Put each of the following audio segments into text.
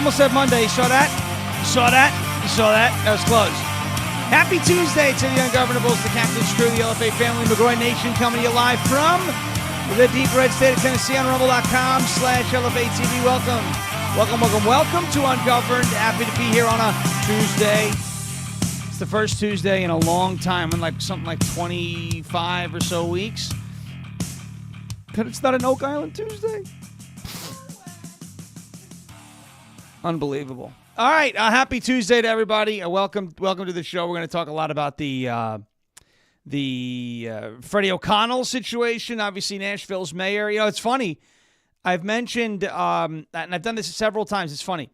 almost said Monday. You saw that? You saw that? You saw that? That was close. Happy Tuesday to the Ungovernables, the Captain's Crew, the LFA family, McGroy Nation, coming to you live from the deep red state of Tennessee on rumble.com/LFA TV. Welcome to Ungoverned. Happy to be here on a Tuesday. It's the first Tuesday in a long time, in like something like 25 or so weeks. But it's not an Oak Island Tuesday. Unbelievable. All right, happy Tuesday to everybody. Welcome to the show. We're going to talk a lot about the Freddie O'Connell situation. Obviously, Nashville's mayor. You know, it's funny. I've mentioned, and I've done this several times. It's funny,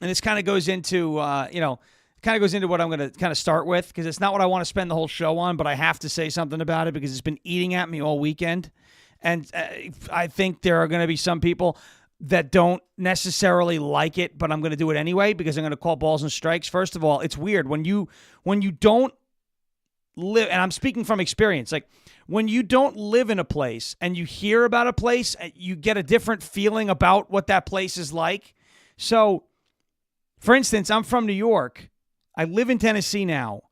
and this kind of goes into, what I'm going to kind of start with, because it's not what I want to spend the whole show on, but I have to say something about it because it's been eating at me all weekend, and I think there are going to be some people that don't necessarily like it, but I'm going to do it anyway because I'm going to call balls and strikes. First of all, it's weird when you don't live, and I'm speaking from experience, like when you don't live in a place and you hear about a place, you get a different feeling about what that place is like. So, for instance, I'm from New York. I live in Tennessee now.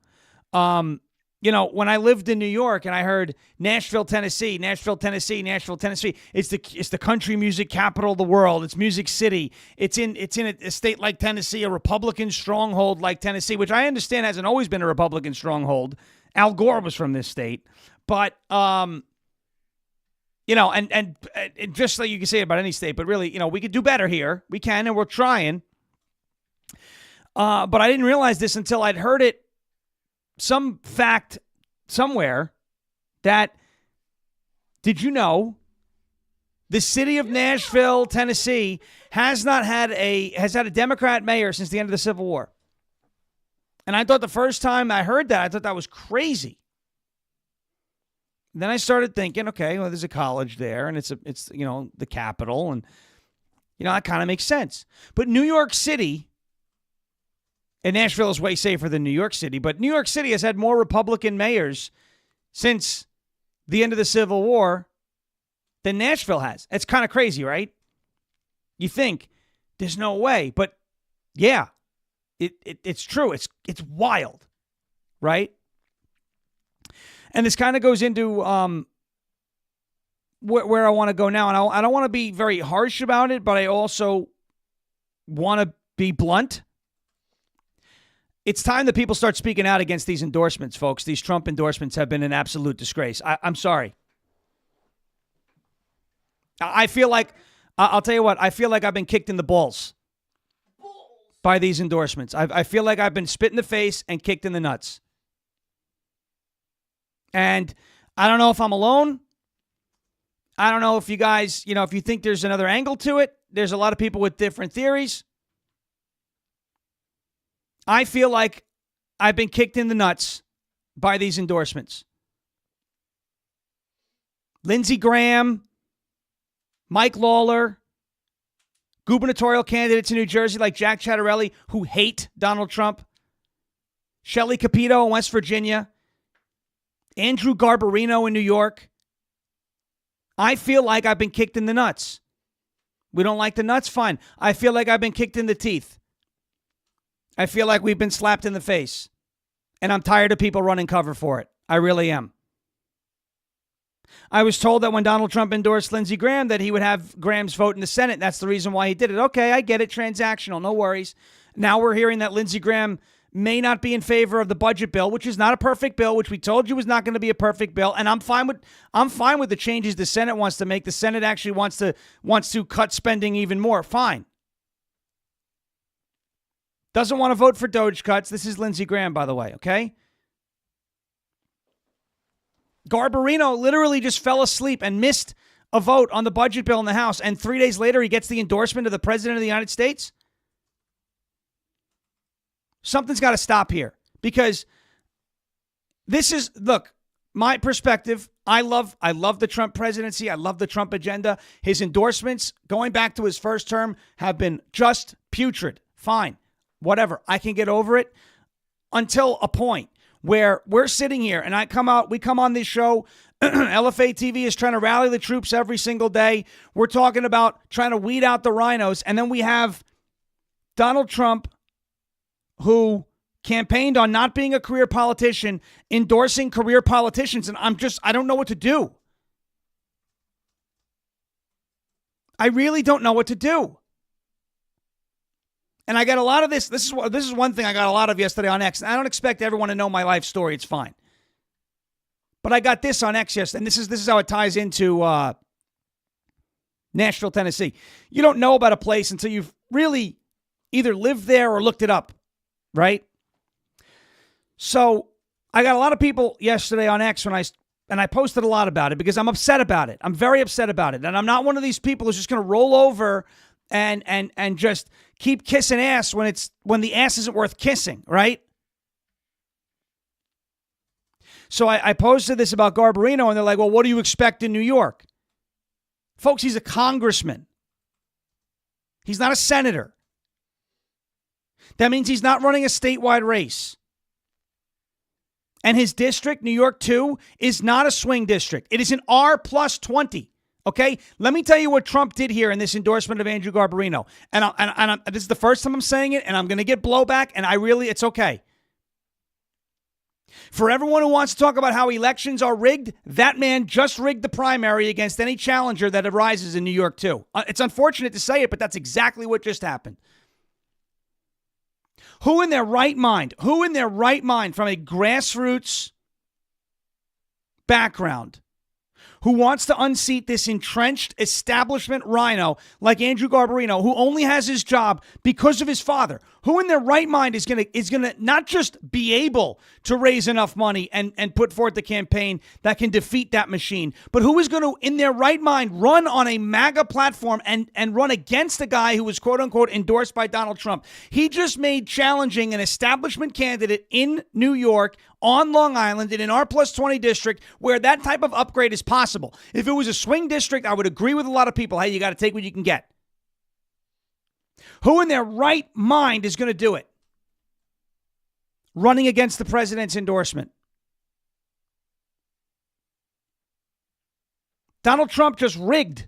When I lived in New York and I heard Nashville, Tennessee, it's the country music capital of the world. It's Music City. It's in a state like Tennessee, a Republican stronghold like Tennessee, which I understand hasn't always been a Republican stronghold. Al Gore was from this state, but and just like you can say about any state, but really, we could do better here. We can, and we're trying. But I didn't realize this until I'd heard it. Some fact somewhere that, did you know, the city of Nashville, Tennessee, has had a Democrat mayor since the end of the Civil War. And I thought the first time I heard that, I thought that was crazy. Then I started thinking, okay, well, there's a college there, and it's the capital, and that kind of makes sense. But New York City. And Nashville is way safer than New York City, but New York City has had more Republican mayors since the end of the Civil War than Nashville has. It's kind of crazy, right? You think there's no way, but yeah, it's true. It's wild, right? And this kind of goes into where I want to go now, and I don't want to be very harsh about it, but I also want to be blunt. It's time that people start speaking out against these endorsements, folks. These Trump endorsements have been an absolute disgrace. I'm sorry. I feel like, I'll tell you what, I feel like I've been kicked in the balls by these endorsements. I feel like I've been spit in the face and kicked in the nuts. And I don't know if I'm alone. I don't know if you guys, if you think there's another angle to it. There's a lot of people with different theories. I feel like I've been kicked in the nuts by these endorsements. Lindsey Graham, Mike Lawler, gubernatorial candidates in New Jersey like Jack Ciattarelli who hate Donald Trump, Shelley Capito in West Virginia, Andrew Garbarino in New York. I feel like I've been kicked in the nuts. We don't like the nuts? Fine. I feel like I've been kicked in the teeth. I feel like we've been slapped in the face, and I'm tired of people running cover for it. I really am. I was told that when Donald Trump endorsed Lindsey Graham that he would have Graham's vote in the Senate. That's the reason why he did it. Okay, I get it. Transactional. No worries. Now we're hearing that Lindsey Graham may not be in favor of the budget bill, which is not a perfect bill, which we told you was not going to be a perfect bill. And I'm fine with the changes the Senate wants to make. The Senate actually wants to cut spending even more. Fine. Doesn't want to vote for Doge cuts. This is Lindsey Graham, by the way, okay? Garbarino literally just fell asleep and missed a vote on the budget bill in the House, and 3 days later he gets the endorsement of the President of the United States? Something's got to stop here, because this is, look, my perspective. I love the Trump presidency. I love the Trump agenda. His endorsements, going back to his first term, have been just putrid. Fine. Whatever. I can get over it until a point where we're sitting here and we come on this show. LFA TV is trying to rally the troops every single day. We're talking about trying to weed out the rhinos. And then we have Donald Trump, who campaigned on not being a career politician, endorsing career politicians. And I don't know what to do. I really don't know what to do. And I got a lot of this. This is one thing I got a lot of yesterday on X. I don't expect everyone to know my life story. It's fine. But I got this on X yesterday, and this is how it ties into Nashville, Tennessee. You don't know about a place until you've really either lived there or looked it up, right? So I got a lot of people yesterday on X when I posted a lot about it because I'm upset about it. I'm very upset about it. And I'm not one of these people who's just going to roll over and just keep kissing ass when the ass isn't worth kissing, right? So I posted this about Garbarino, and they're like, well, what do you expect in New York? Folks, he's a congressman. He's not a senator. That means he's not running a statewide race. And his district, New York 2, is not a swing district. It is an R plus 20. Okay? Let me tell you what Trump did here in this endorsement of Andrew Garbarino. And this is the first time I'm saying it, and I'm going to get blowback, and it's okay. For everyone who wants to talk about how elections are rigged, that man just rigged the primary against any challenger that arises in New York, too. It's unfortunate to say it, but that's exactly what just happened. Who in their right mind from a grassroots background, who wants to unseat this entrenched establishment rhino like Andrew Garbarino, who only has his job because of his father, who in their right mind is gonna not just be able to raise enough money and put forth the campaign that can defeat that machine, but who is going to, in their right mind, run on a MAGA platform and run against a guy who was quote unquote endorsed by Donald Trump. He just made challenging an establishment candidate in New York on Long Island in an R plus 20 district where that type of upgrade is possible. If it was a swing district, I would agree with a lot of people. Hey, you got to take what you can get. Who in their right mind is going to do it? Running against the president's endorsement. Donald Trump just rigged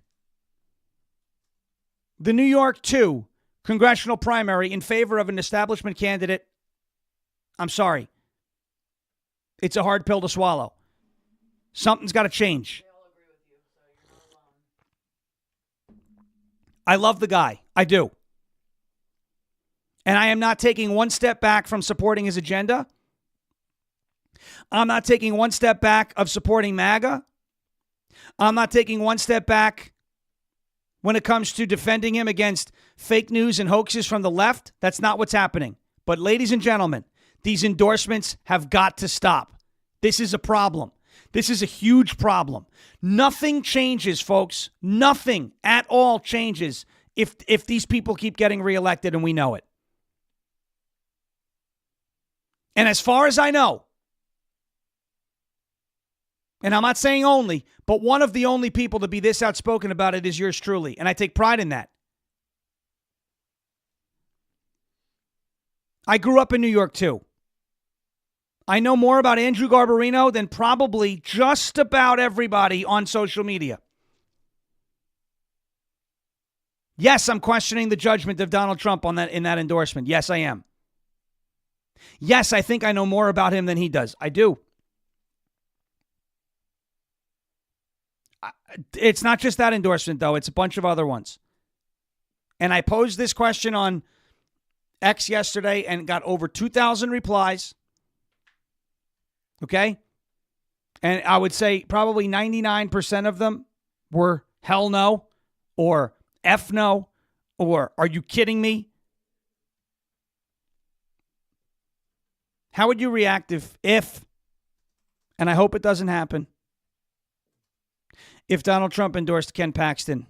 the New York 2 congressional primary in favor of an establishment candidate. I'm sorry. It's a hard pill to swallow. Something's got to change. I love the guy. I do. And I am not taking one step back from supporting his agenda. I'm not taking one step back of supporting MAGA. I'm not taking one step back when it comes to defending him against fake news and hoaxes from the left. That's not what's happening. But ladies and gentlemen, these endorsements have got to stop. This is a problem. This is a huge problem. Nothing changes, folks. Nothing at all changes if these people keep getting reelected, and we know it. And as far as I know, and I'm not saying only, but one of the only people to be this outspoken about it is yours truly, and I take pride in that. I grew up in New York, too. I know more about Andrew Garbarino than probably just about everybody on social media. Yes, I'm questioning the judgment of Donald Trump in that endorsement. Yes, I am. Yes, I think I know more about him than he does. I do. It's not just that endorsement, though. It's a bunch of other ones. And I posed this question on X yesterday and got over 2,000 replies. Okay? And I would say probably 99% of them were hell no, or F no, or are you kidding me? How would you react if, and I hope it doesn't happen, if Donald Trump endorsed Ken Paxton?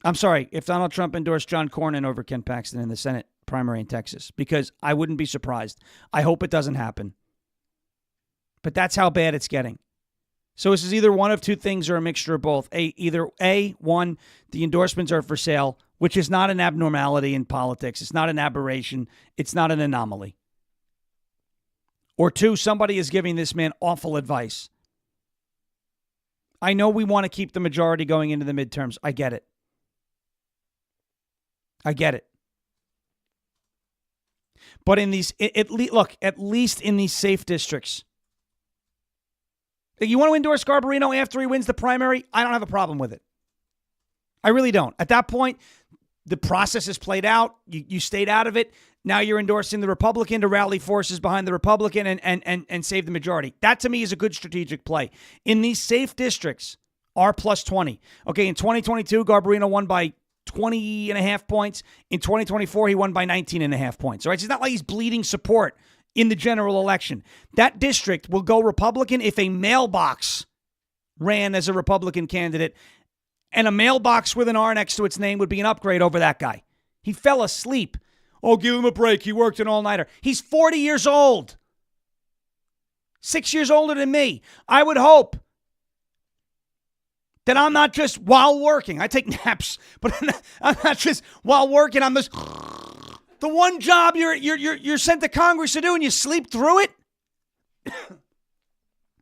I'm sorry, if Donald Trump endorsed John Cornyn over Ken Paxton in the Senate primary in Texas, because I wouldn't be surprised. I hope it doesn't happen. But that's how bad it's getting. So this is either one of two things or a mixture of both. One, the endorsements are for sale, which is not an abnormality in politics. It's not an aberration. It's not an anomaly. Or two, somebody is giving this man awful advice. I know we want to keep the majority going into the midterms. I get it. I get it. But in these, at least in these safe districts. You want to endorse Garbarino after he wins the primary? I don't have a problem with it. I really don't. At that point, the process is played out. You stayed out of it. Now you're endorsing the Republican to rally forces behind the Republican and save the majority. That, to me, is a good strategic play. In these safe districts, R plus 20. Okay, in 2022, Garbarino won by 20 and a half points. In 2024, he won by 19 and a half points. All right, so it's not like he's bleeding support in the general election. That district will go Republican if a mailbox ran as a Republican candidate, and a mailbox with an R next to its name would be an upgrade over that guy. He fell asleep. Oh, give him a break. He worked an all-nighter. He's 40 years old. 6 years older than me. I would hope that I'm not just while working. I take naps, but I'm not just while working. I'm just the one job you're sent to Congress to do, and you sleep through it.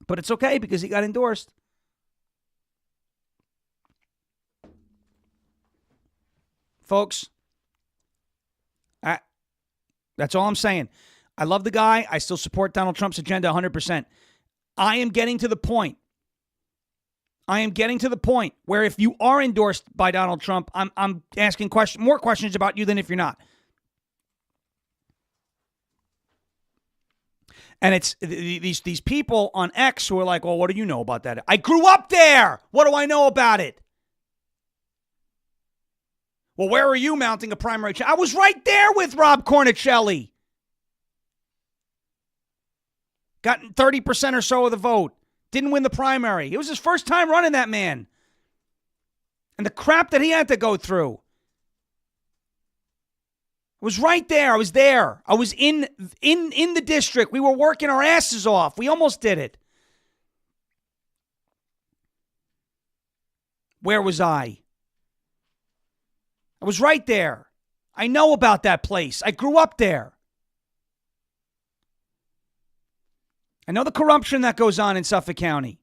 But it's okay because he got endorsed. Folks, that's all I'm saying. I love the guy. I still support Donald Trump's agenda 100%. I am getting to the point where if you are endorsed by Donald Trump, I'm asking more questions about you than if you're not. And it's these people on X who are like, well, what do you know about that? I grew up there. What do I know about it? Well, where are you mounting a primary? I was right there with Rob Cornicelli. Got 30% or so of the vote. Didn't win the primary. It was his first time running, that man. And the crap that he had to go through. I was right there. I was there. I was in the district. We were working our asses off. We almost did it. Where was I? I was right there. I know about that place. I grew up there. I know the corruption that goes on in Suffolk County.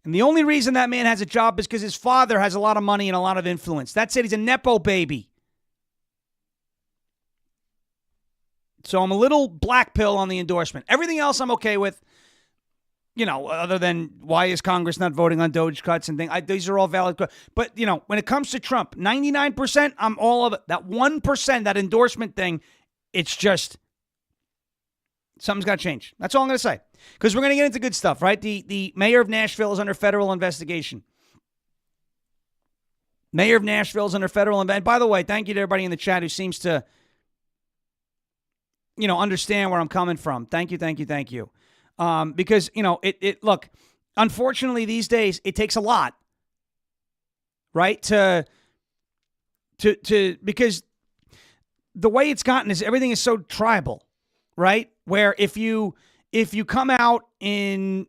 And the only reason that man has a job is because his father has a lot of money and a lot of influence. That's it. He's a Nepo baby. So I'm a little black pill on the endorsement. Everything else I'm okay with. You know, other than why is Congress not voting on Doge cuts and things. These are all valid. But, you know, when it comes to Trump, 99%, I'm all of it. That 1%, that endorsement thing, it's just something's got to change. That's all I'm going to say. Because we're going to get into good stuff, right? The mayor of Nashville is under federal investigation. Mayor of Nashville is under federal investigation. By the way, thank you to everybody in the chat who seems to, you know, understand where I'm coming from. Thank you. Because, you know, look, unfortunately these days it takes a lot, right? Because the way it's gotten is everything is so tribal, right? Where if you come out in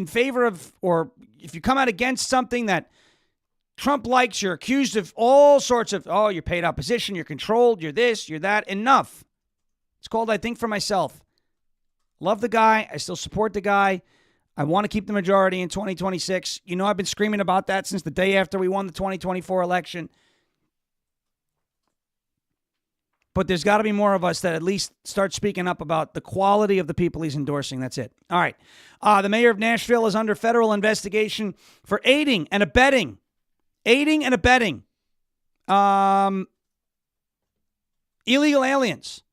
favor of, or if you come out against something that Trump likes, you're accused of all sorts of, oh, you're paid opposition, you're controlled, you're this, you're that. Enough. It's called I Think for Myself. Love the guy. I still support the guy. I want to keep the majority in 2026. You know, I've been screaming about that since the day after we won the 2024 election. But there's got to be more of us that at least start speaking up about the quality of the people he's endorsing. That's it. All right. The mayor of Nashville is under federal investigation for aiding and abetting. Illegal aliens.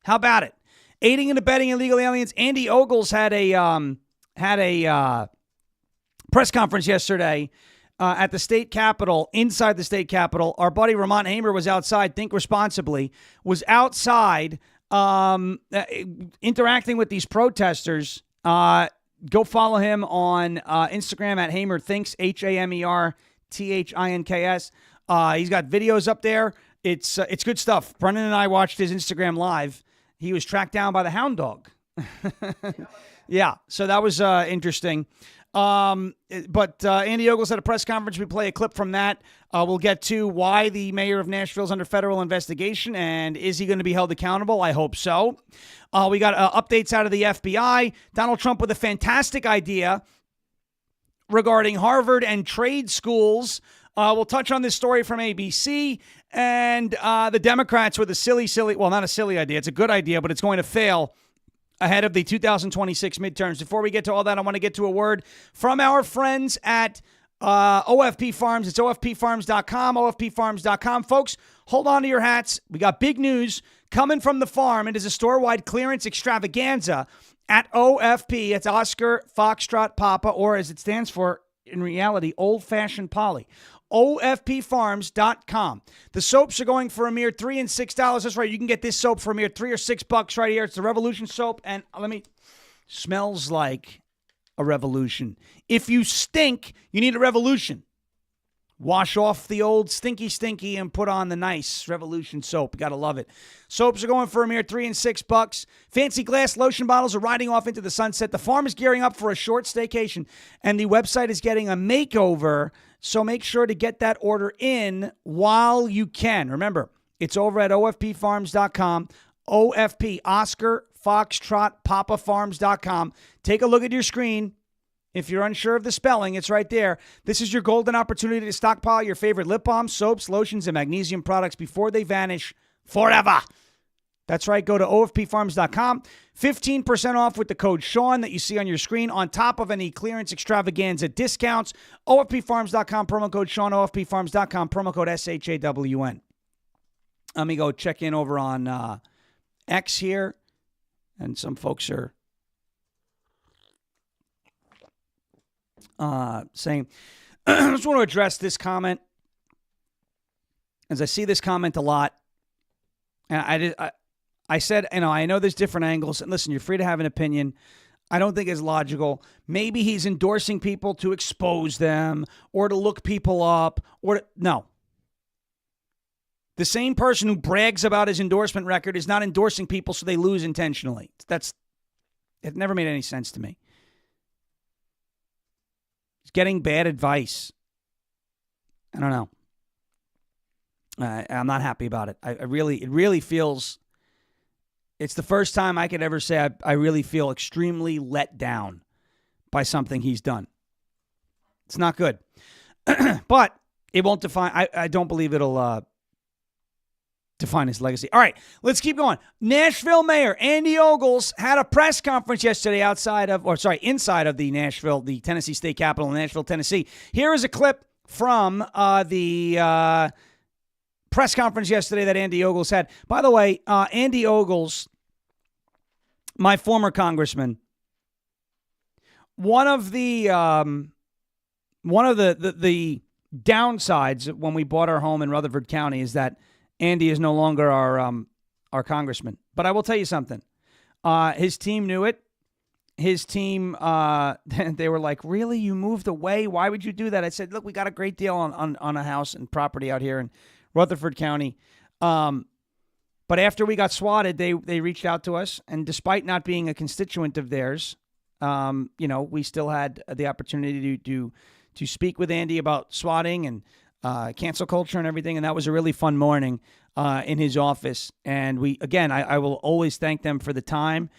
How about it? Aiding and abetting illegal aliens. Andy Ogles had a press conference yesterday at the state capitol, inside the state capitol. Our buddy Ramon Hamer was outside. Think responsibly. Was outside interacting with these protesters. Go follow him on Instagram at Hamer Thinks, HamerThinks. He's got videos up there. It's good stuff. Brendan and I watched his Instagram live. He was tracked down by the hound dog. Yeah, so that was interesting. But Andy Ogles had a press conference. We play a clip from that. We'll get to why the mayor of Nashville is under federal investigation, and is he going to be held accountable? I hope so. We got updates out of the FBI. Donald Trump with a fantastic idea regarding Harvard and trade schools. We'll touch on this story from ABC, And the Democrats with a silly, well, not a silly idea. It's a good idea, but it's going to fail ahead of the 2026 midterms. Before we get to all that, I want to get to a word from our friends at OFP Farms. It's OFPfarms.com, OFPfarms.com. Folks, hold on to your hats. We got big news coming from the farm. It is a store-wide clearance extravaganza at OFP. It's Oscar Foxtrot Papa, or as it stands for in reality, Old-Fashioned Polly. OFPfarms.com. The soaps are going for a mere $3 and $6. That's right. You can get this soap for a mere $3 or $6 right here. It's the Revolution soap, and smells like a revolution. If you stink, you need a revolution. Wash off the old stinky and put on the nice Revolution soap. You got to love it. Soaps are going for a mere $3 and $6. Fancy glass lotion bottles are riding off into the sunset. The farm is gearing up for a short staycation, and the website is getting a makeover. So make sure to get that order in while you can. Remember, it's over at OFPfarms.com. OFP, Oscar Foxtrot Papa Farms.com. Take a look at your screen. If you're unsure of the spelling, it's right there. This is your golden opportunity to stockpile your favorite lip balms, soaps, lotions, and magnesium products before they vanish forever. That's right. Go to OFPfarms.com. 15% off with the code Sean that you see on your screen on top of any clearance extravaganza discounts. OFPfarms.com, promo code Sean, OFPfarms.com, promo code SHAWN. Let me go check in over on X here. And some folks are saying, I just want to address this comment, as I see this comment a lot. And I said, I know there's different angles. And listen, you're free to have an opinion. I don't think it's logical. Maybe he's endorsing people to expose them or to look people up no. The same person who brags about his endorsement record is not endorsing people so they lose intentionally. It never made any sense to me. He's getting bad advice. I don't know. I'm not happy about it. It really feels, it's the first time I could ever say I really feel extremely let down by something he's done. It's not good. But it won't define, I don't believe it'll define his legacy. All right, let's keep going. Nashville Mayor Andy Ogles had a press conference yesterday inside of the Tennessee State Capitol in Nashville, Tennessee. Here is a clip from the press conference yesterday that Andy Ogles had. By the way, Andy Ogles, my former congressman, one of the downsides when we bought our home in Rutherford County is that Andy is no longer our congressman. But I will tell you something. His team knew it. His team, they were like, really? You moved away? Why would you do that? I said, look, we got a great deal on a house and property out here in Rutherford County. But after we got swatted, they reached out to us. And despite not being a constituent of theirs, we still had the opportunity to speak with Andy about swatting and cancel culture and everything. And that was a really fun morning in his office. And I will always thank them for the time.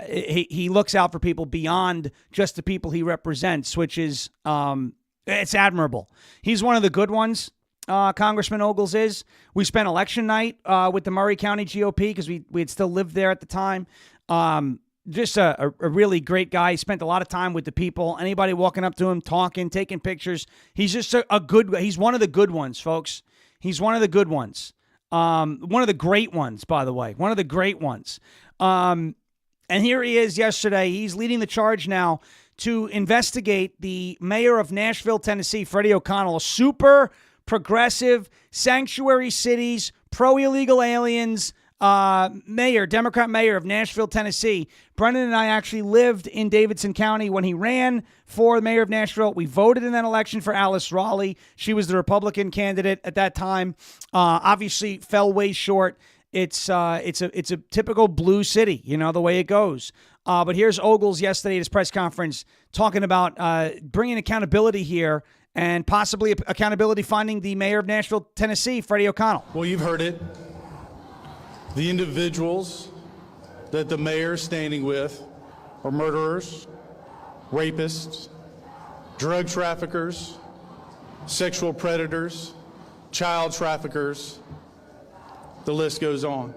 He looks out for people beyond just the people he represents, which is, it's admirable. He's one of the good ones. Congressman Ogles is. We spent election night with the Murray County GOP because we had still lived there at the time. Just a really great guy. He spent a lot of time with the people. Anybody walking up to him, talking, taking pictures. He's just he's one of the good ones, folks. He's one of the good ones. One of the great ones, by the way. One of the great ones. And here he is yesterday. He's leading the charge now to investigate the mayor of Nashville, Tennessee, Freddie O'Connell, a super progressive, sanctuary cities, pro-illegal aliens, Democrat mayor of Nashville, Tennessee. Brendan and I actually lived in Davidson County when he ran for the mayor of Nashville. We voted in that election for Alice Raleigh. She was the Republican candidate at that time. Obviously fell way short. It's a typical blue city, the way it goes. But here's Ogles yesterday at his press conference talking about bringing accountability here and possibly accountability finding the mayor of Nashville, Tennessee, Freddie O'Connell. Well, you've heard it. The individuals that the mayor is standing with are murderers, rapists, drug traffickers, sexual predators, child traffickers, the list goes on.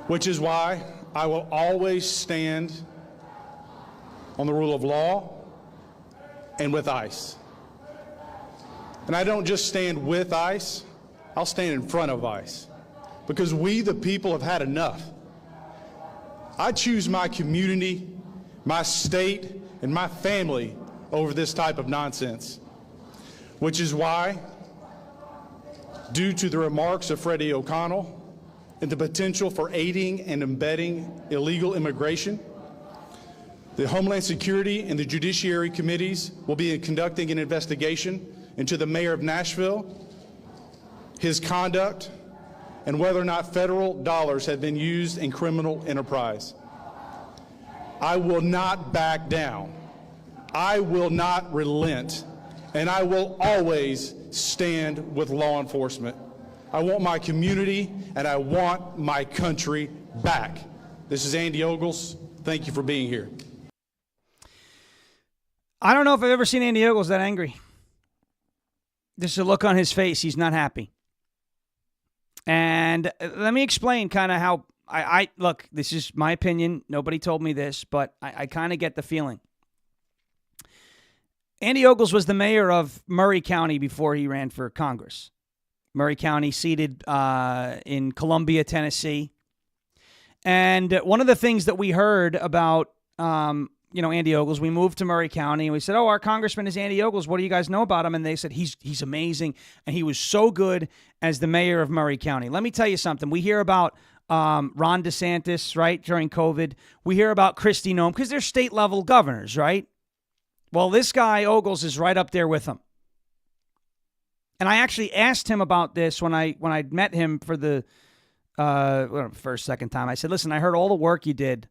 Which is why I will always stand on the rule of law and with ICE. And I don't just stand with ICE, I'll stand in front of ICE. Because we, the people, have had enough. I choose my community, my state, and my family over this type of nonsense. Which is why, due to the remarks of Freddie O'Connell and the potential for aiding and abetting illegal immigration, the Homeland Security and the Judiciary Committees will be conducting an investigation into the Mayor of Nashville, his conduct, and whether or not federal dollars have been used in criminal enterprise. I will not back down. I will not relent. And I will always stand with law enforcement. I want my community and I want my country back. This is Andy Ogles. Thank you for being here. I don't know if I've ever seen Andy Ogles that angry. Just a look on his face. He's not happy. And let me explain kind of how I look, this is my opinion. Nobody told me this, but I kind of get the feeling. Andy Ogles was the mayor of Murray County before he ran for Congress. Murray County seated in Columbia, Tennessee. And one of the things that we heard about, Andy Ogles, we moved to Murray County and we said, our congressman is Andy Ogles. What do you guys know about him? And they said, he's amazing. And he was so good as the mayor of Murray County. Let me tell you something. We hear about Ron DeSantis, right, during COVID. We hear about Kristi Noem because they're state level governors, right? Well, this guy, Ogles, is right up there with him. And I actually asked him about this when I met him for the first, second time. I said, listen, I heard all the work you did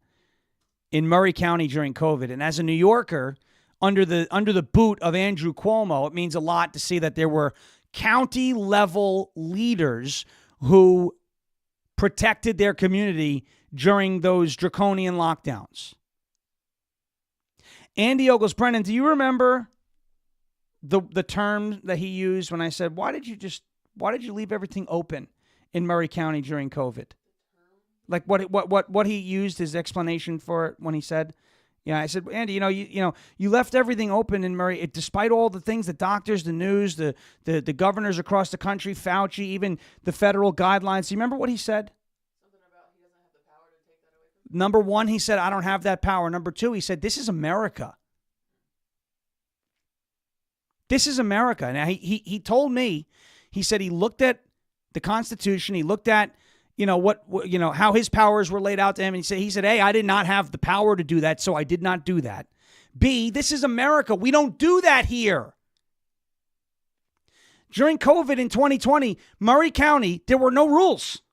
in Murray County during COVID. And as a New Yorker, under the boot of Andrew Cuomo, it means a lot to see that there were county-level leaders who protected their community during those draconian lockdowns. Andy Ogles, Brennan, do you remember the term that he used when I said, why did you leave everything open in Murray County during COVID? Like what he used his explanation for it when he said, I said, Andy, you left everything open in Murray, despite all the things, the doctors, the news, the governors across the country, Fauci, even the federal guidelines. Do you remember what he said? Something about he doesn't have the power to take that away from him. Number one, he said, I don't have that power. Number two, he said, this is America. This is America. Now, he told me, he said he looked at the Constitution, he looked at how his powers were laid out to him. And he said, hey, I did not have the power to do that, so I did not do that. B, this is America. We don't do that here. During COVID in 2020, Murray County, there were no rules.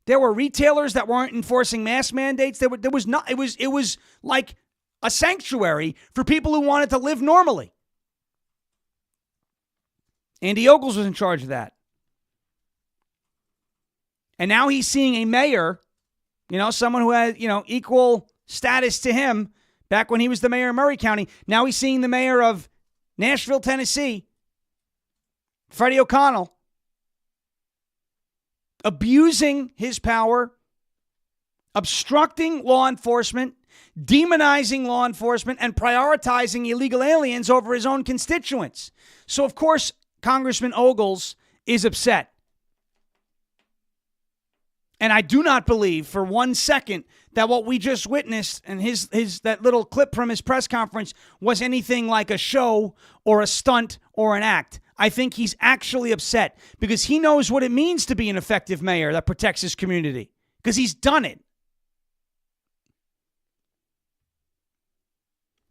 There were retailers that weren't enforcing mask mandates. There was not. It was like a sanctuary for people who wanted to live normally. Andy Ogles was in charge of that. And now he's seeing a mayor, someone who had, equal status to him back when he was the mayor of Murray County. Now he's seeing the mayor of Nashville, Tennessee, Freddie O'Connell, abusing his power, obstructing law enforcement, demonizing law enforcement, and prioritizing illegal aliens over his own constituents. So, of course, Congressman Ogles is upset. And I do not believe for 1 second that what we just witnessed and his that little clip from his press conference was anything like a show or a stunt or an act. I think he's actually upset because he knows what it means to be an effective mayor that protects his community because he's done it.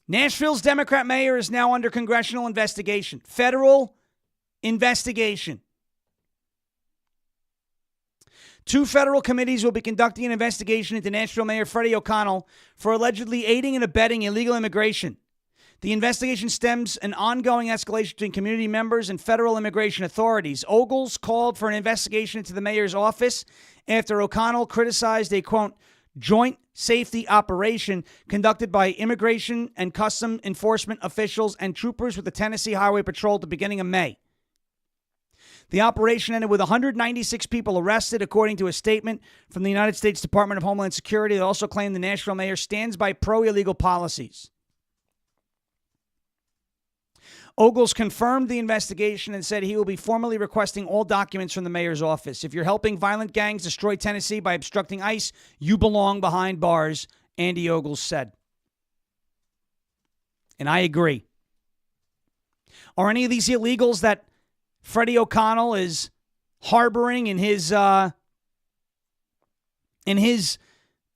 Nashville's Democrat mayor is now under congressional investigation, federal investigation. 2 federal committees will be conducting an investigation into Nashville Mayor Freddie O'Connell for allegedly aiding and abetting illegal immigration. The investigation stems an ongoing escalation between community members and federal immigration authorities. Ogles called for an investigation into the mayor's office after O'Connell criticized a, quote, joint safety operation conducted by immigration and custom enforcement officials and troopers with the Tennessee Highway Patrol at the beginning of May. The operation ended with 196 people arrested, according to a statement from the United States Department of Homeland Security. They also claimed the Nashville mayor stands by pro-illegal policies. Ogles confirmed the investigation and said he will be formally requesting all documents from the mayor's office. If you're helping violent gangs destroy Tennessee by obstructing ICE, you belong behind bars, Andy Ogles said. And I agree. Are any of these illegals that Freddie O'Connell is harboring in his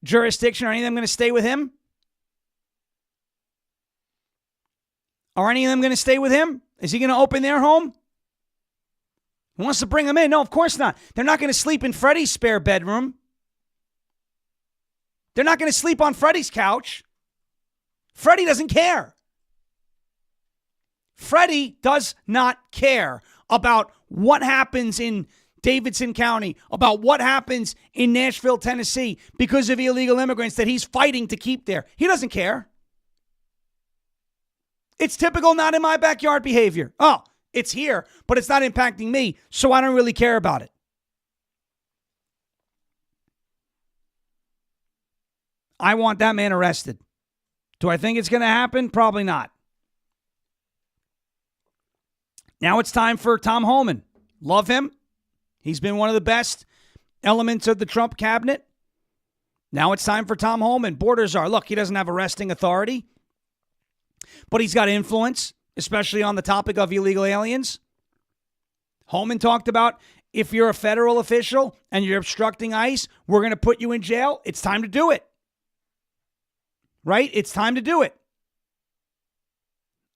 jurisdiction, are any of them going to stay with him? Are any of them going to stay with him? Is he going to open their home? He wants to bring them in? No, of course not. They're not going to sleep in Freddie's spare bedroom. They're not going to sleep on Freddie's couch. Freddie doesn't care. Freddie does not care about what happens in Davidson County, about what happens in Nashville, Tennessee, because of illegal immigrants that he's fighting to keep there. He doesn't care. It's typical not in my backyard behavior. Oh, it's here, but it's not impacting me, so I don't really care about it. I want that man arrested. Do I think it's going to happen? Probably not. Now it's time for Tom Homan. Love him. He's been one of the best elements of the Trump cabinet. Now it's time for Tom Homan. Borders are. Look, he doesn't have arresting authority, but he's got influence, especially on the topic of illegal aliens. Homan talked about if you're a federal official and you're obstructing ICE, we're going to put you in jail. It's time to do it. Right? It's time to do it.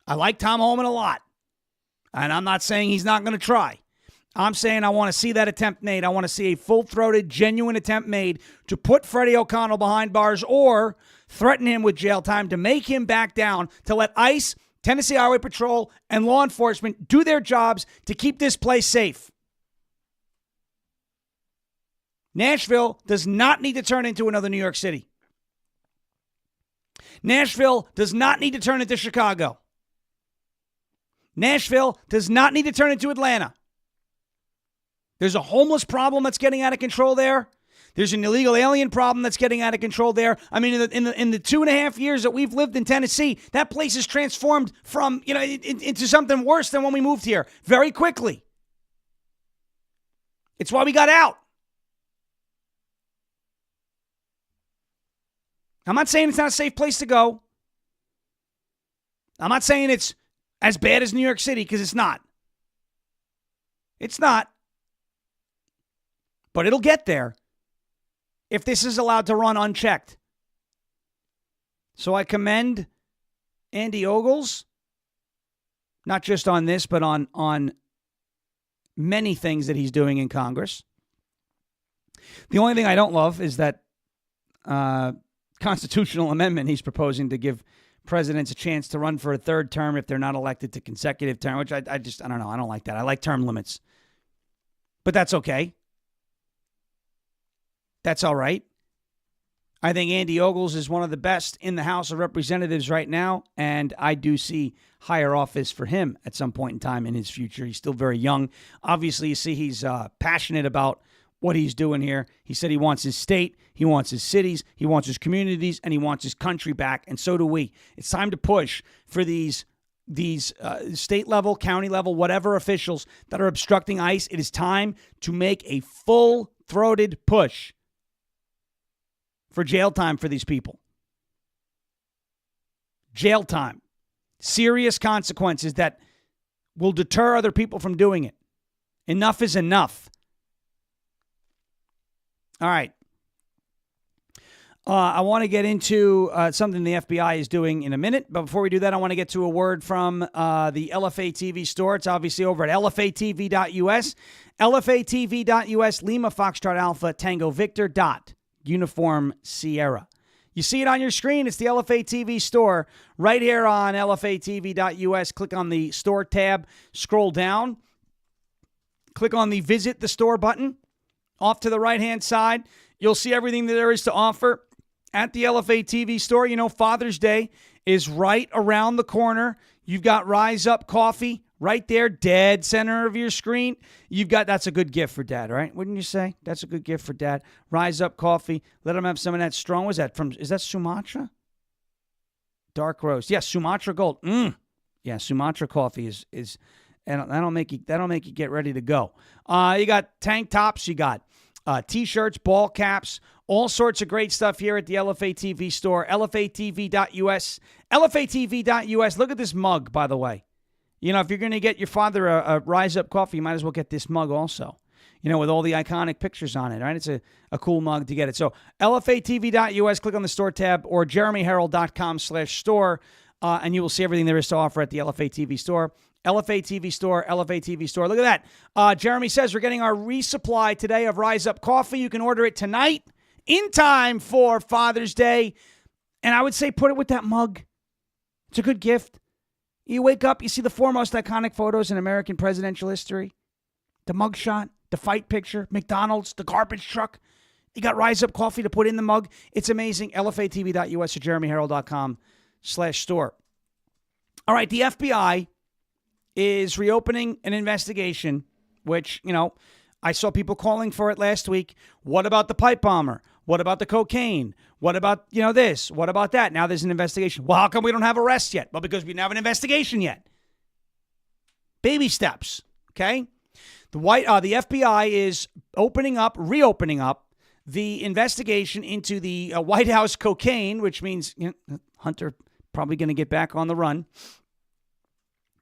I like Tom Homan a lot. And I'm not saying he's not going to try. I'm saying I want to see that attempt made. I want to see a full-throated, genuine attempt made to put Freddie O'Connell behind bars or threaten him with jail time to make him back down, to let ICE, Tennessee Highway Patrol, and law enforcement do their jobs to keep this place safe. Nashville does not need to turn into another New York City. Nashville does not need to turn into Chicago. Nashville does not need to turn into Atlanta. There's a homeless problem that's getting out of control there. There's an illegal alien problem that's getting out of control there. I mean, in the 2.5 years that we've lived in Tennessee, that place has transformed from, into something worse than when we moved here very quickly. It's why we got out. I'm not saying it's not a safe place to go. I'm not saying it's as bad as New York City, because it's not. It's not. But it'll get there if this is allowed to run unchecked. So I commend Andy Ogles, not just on this, but on many things that he's doing in Congress. The only thing I don't love is that constitutional amendment he's proposing to give presidents a chance to run for a third term if they're not elected to consecutive term, which I don't know. I don't like that. I like term limits. But that's okay. That's all right. I think Andy Ogles is one of the best in the House of Representatives right now, and I do see higher office for him at some point in time in his future. He's still very young. Obviously, you see he's passionate about what he's doing here. He said he wants his state, he wants his cities, he wants his communities, and he wants his country back, and so do we. It's time to push for these state level, county level, whatever officials that are obstructing ICE. It is time to make a full-throated push for jail time for these people. Jail time. Serious consequences that will deter other people from doing it. Enough is enough. All right. I want to get into something the FBI is doing in a minute. But before we do that, I want to get to a word from the LFA TV store. It's obviously over at LFATV.us. LFATV.us, Lima Foxtrot Alpha Tango Victor Uniform Sierra. You see it on your screen. It's the LFA TV store right here on LFATV.us. Click on the store tab. Scroll down. Click on the Visit the Store button. Off to the right-hand side, you'll see everything that there is to offer at the LFA TV store. You know, Father's Day is right around the corner. You've got Rise Up Coffee right there, dead center of your screen, you've got, that's a good gift for Dad, right? Wouldn't you say? That's a good gift for Dad. Rise Up Coffee. Let him have some of that strong. Was that from, is that Sumatra? Dark roast. Yes, Sumatra Gold. Yeah, Sumatra coffee is and that'll make you get ready to go. You got tank tops, you got t-shirts, ball caps, all sorts of great stuff here at the LFA TV store. LFATV.us. LFATV.us. Look at this mug, by the way. You know, if you're going to get your father a Rise Up coffee, you might as well get this mug also. You know, with all the iconic pictures on it, right? It's a cool mug to get it. So LFATV.us, click on the store tab, or jeremyherald.com/store, and you will see everything there is to offer at the LFA TV store. LFA TV store, LFA TV store. Look at that. Jeremy says we're getting our resupply today of Rise Up coffee. You can order it tonight in time for Father's Day. And I would say put it with that mug. It's a good gift. You wake up, you see the foremost iconic photos in American presidential history. The mugshot, the fight picture, McDonald's, the garbage truck. You got Rise Up coffee to put in the mug. It's amazing. LFATV.us or jeremyherald.com/store. All right, the FBI is reopening an investigation, which, you know, I saw people calling for it last week. What about the pipe bomber? What about the cocaine? What about, you know, this? What about that? Now there's an investigation. Well, how come we don't have arrests yet? Well, because we don't have an investigation yet. Baby steps, okay? The FBI is reopening up the investigation into the White House cocaine, which means, you know, Hunter probably going to get back on the run.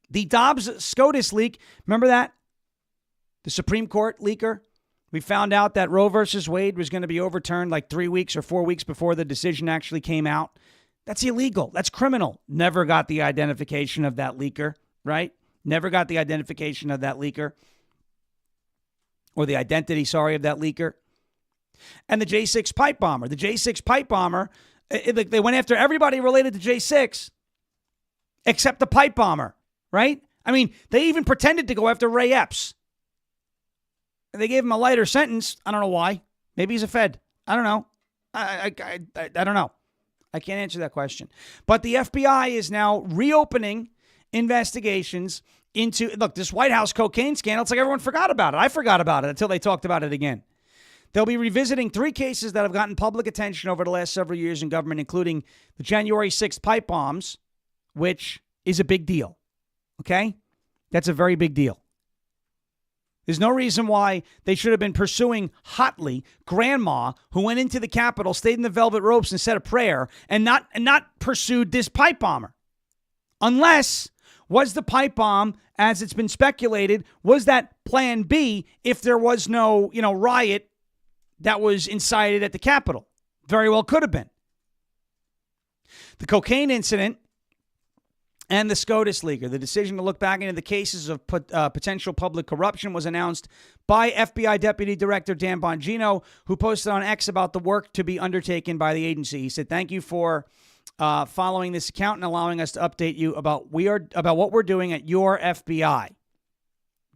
The Dobbs SCOTUS leak, remember that? The Supreme Court leaker? We found out that Roe versus Wade was going to be overturned like 3 weeks or 4 weeks before the decision actually came out. That's illegal. That's criminal. Never got the identification of that leaker, right? Never got the identification of that leaker. Or the identity, of that leaker. And the J6 pipe bomber. The J6 pipe bomber, they went after everybody related to J6 except the pipe bomber. Right? I mean, they even pretended to go after Ray Epps. They gave him a lighter sentence. I don't know why. Maybe he's a Fed. I don't know. I don't know. I can't answer that question. But the FBI is now reopening investigations into, look, this White House cocaine scandal. It's like everyone forgot about it. I forgot about it until they talked about it again. They'll be revisiting 3 cases that have gotten public attention over the last several years in government, including the January 6th pipe bombs, which is a big deal. Okay? That's a very big deal. There's no reason why they should have been pursuing hotly Grandma, who went into the Capitol, stayed in the velvet ropes and said a prayer, and not pursued this pipe bomber. Unless, was the pipe bomb, as it's been speculated, was that plan B if there was no, riot that was incited at the Capitol? Very well could have been. The cocaine incident and the SCOTUS leaker. The decision to look back into the cases of potential public corruption was announced by FBI Deputy Director Dan Bongino, who posted on X about the work to be undertaken by the agency. He said, "Thank you for following this account and allowing us to update you about what we're doing at your FBI."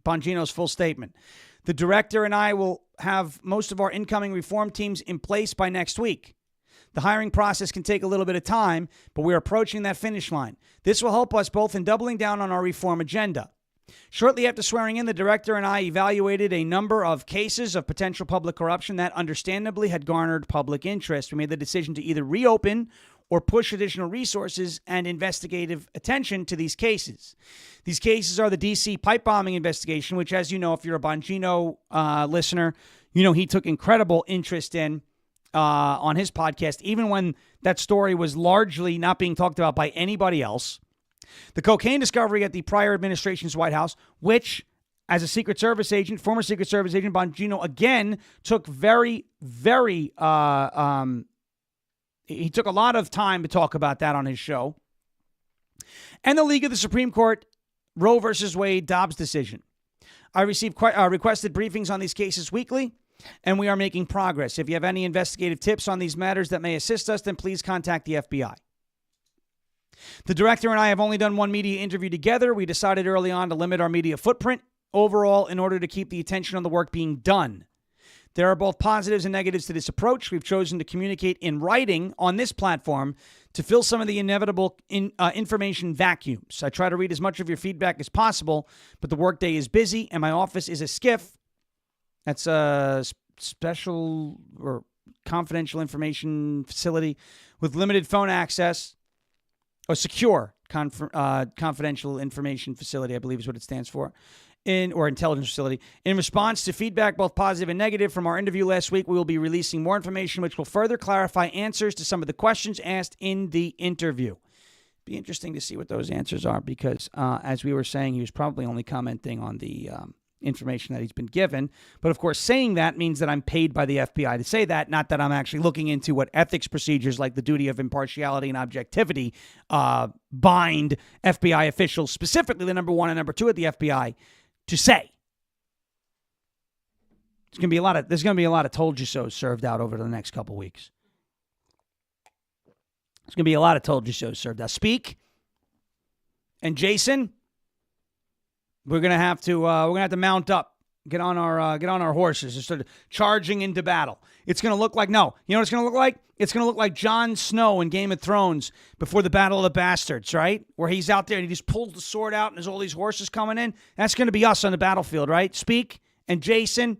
Bongino's full statement. "The director and I will have most of our incoming reform teams in place by next week. The hiring process can take a little bit of time, but we're approaching that finish line. This will help us both in doubling down on our reform agenda." Shortly after swearing in, the director and I evaluated a number of cases of potential public corruption that understandably had garnered public interest. We made the decision to either reopen or push additional resources and investigative attention to these cases. These cases are the D.C. pipe bombing investigation, which, as you know, if you're a Bongino listener, he took incredible interest in on his podcast, even when that story was largely not being talked about by anybody else. The cocaine discovery at the prior administration's White House, which, as a Secret Service agent, former Secret Service agent, Bongino again took very, very, he took a lot of time to talk about that on his show. And the League of the Supreme Court, Roe versus Wade, Dobbs decision. I received requested briefings on these cases weekly, and we are making progress. If you have any investigative tips on these matters that may assist us, then please contact the FBI. The director and I have only done one media interview together. We decided early on to limit our media footprint overall in order to keep the attention on the work being done. There are both positives and negatives to this approach. We've chosen to communicate in writing on this platform to fill some of the inevitable information vacuums. I try to read as much of your feedback as possible, but the workday is busy and my office is a SCIF. That's a special or confidential information facility with limited phone access. A secure confidential information facility, I believe is what it stands for. Or intelligence facility. In response to feedback, both positive and negative, from our interview last week, we will be releasing more information which will further clarify answers to some of the questions asked in the interview. Be interesting to see what those answers are because, as we were saying, he was probably only commenting on the information that he's been given. But, of course, saying that means that I'm paid by the FBI to say that, not that I'm actually looking into what ethics procedures like the duty of impartiality and objectivity bind FBI officials, specifically the number one and number two at the FBI, to say. There's going to be a lot of told you so served out over the next couple weeks. There's going to be a lot of told you so served out. Speak. And Jason, we're going to have to mount up, get on our horses and start charging into battle. It's going to look like, no, you know what it's going to look like? It's going to look like Jon Snow in Game of Thrones before the Battle of the Bastards, right? Where he's out there and he just pulls the sword out and there's all these horses coming in. That's going to be us on the battlefield, right? Speak and Jason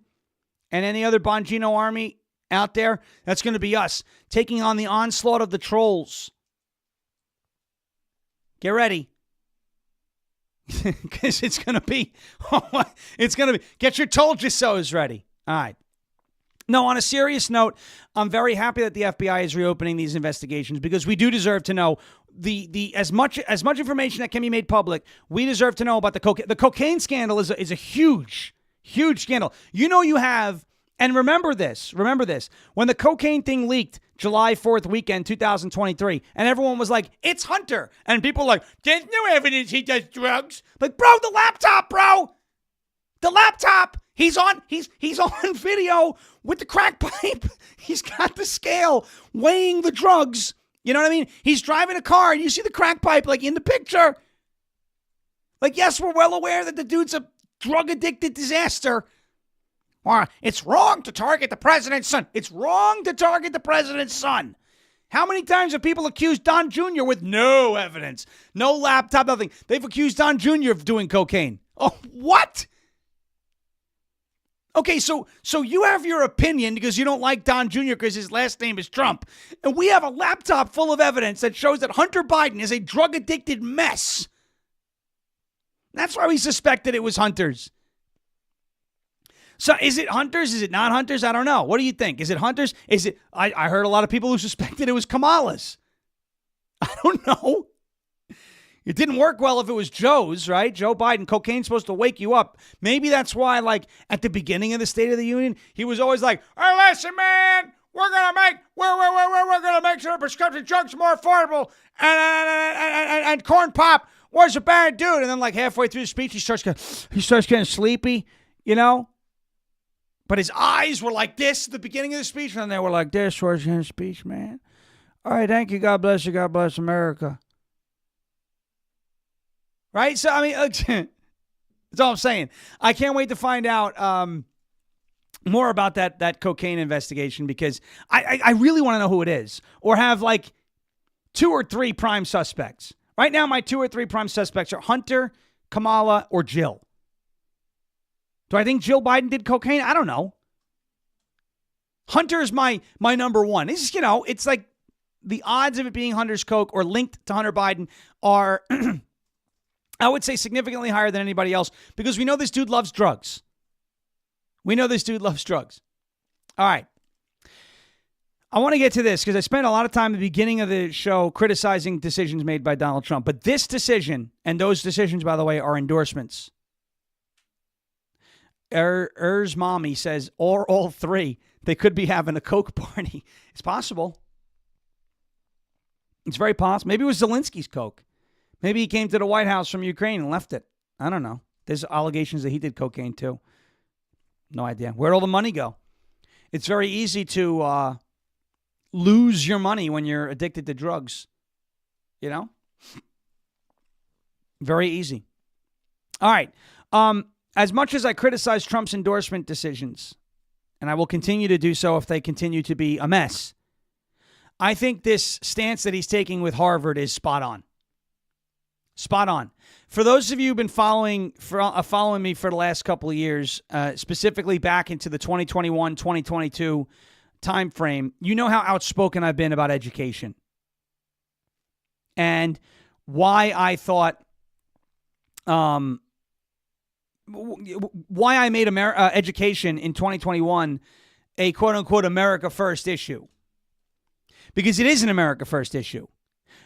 and any other Bongino army out there, that's going to be us taking on the onslaught of the trolls. Get ready. Because it's going to be, get your told you so's ready. All right. No, on a serious note, I'm very happy that the FBI is reopening these investigations because we do deserve to know the as much information that can be made public. We deserve to know about the cocaine. The cocaine scandal is a huge scandal. You know you have, and remember this, when the cocaine thing leaked July 4th weekend, 2023, and everyone was like, it's Hunter. And people were like, there's no evidence he does drugs. Like, bro, the laptop, bro. The laptop. He's on video with the crack pipe. He's got the scale weighing the drugs. You know what I mean? He's driving a car and you see the crack pipe like in the picture. Like, yes, we're well aware that the dude's a drug-addicted disaster. Or it's wrong to target the president's son. It's wrong to target the president's son. How many times have people accused Don Jr. with no evidence, no laptop, nothing? They've accused Don Jr. of doing cocaine. Oh, what? Okay, so you have your opinion because you don't like Don Jr. because his last name is Trump. And we have a laptop full of evidence that shows that Hunter Biden is a drug-addicted mess. That's why we suspected it was Hunter's. So is it Hunter's? Is it not Hunter's? I don't know. What do you think? Is it Hunter's? Is it? I heard a lot of people who suspected it was Kamala's. I don't know. It didn't work well if it was Joe's, right? Joe Biden, cocaine's supposed to wake you up. Maybe that's why, like, at the beginning of the State of the Union, he was always like, hey, listen, man, we're gonna make sure prescription drugs more affordable and corn pop was a bad dude. And then, like, halfway through the speech, he starts getting sleepy, you know? But his eyes were like this at the beginning of the speech, and then they were like this towards the end of the speech, man. All right, thank you. God bless you. God bless America. Right? So, I mean, that's all I'm saying. I can't wait to find out more about that cocaine investigation because I really want to know who it is or have like 2 or 3 prime suspects. Right now, my 2 or 3 prime suspects are Hunter, Kamala, or Jill. Do I think Jill Biden did cocaine? I don't know. Hunter is my number one. It's, you know, it's like the odds of it being Hunter's coke or linked to Hunter Biden are, I would say, significantly higher than anybody else because we know this dude loves drugs. All right. I want to get to this because I spent a lot of time at the beginning of the show criticizing decisions made by Donald Trump. But this decision, and those decisions, by the way, are endorsements. Er's mommy says, or all 3, they could be having a coke party. It's possible. It's very possible. Maybe it was Zelensky's coke. Maybe he came to the White House from Ukraine and left it. I don't know. There's allegations that he did cocaine too. No idea. Where'd all the money go? It's very easy to lose your money when you're addicted to drugs. You know? Very easy. All right. As much as I criticize Trump's endorsement decisions, and I will continue to do so if they continue to be a mess. I think this stance that he's taking with Harvard is spot on. Spot on. For those of you who've been following me for the last couple of years, specifically back into the 2021-2022 time frame, you know how outspoken I've been about education. And why I thought, why I made education in 2021 a quote-unquote America First issue. Because it is an America First issue.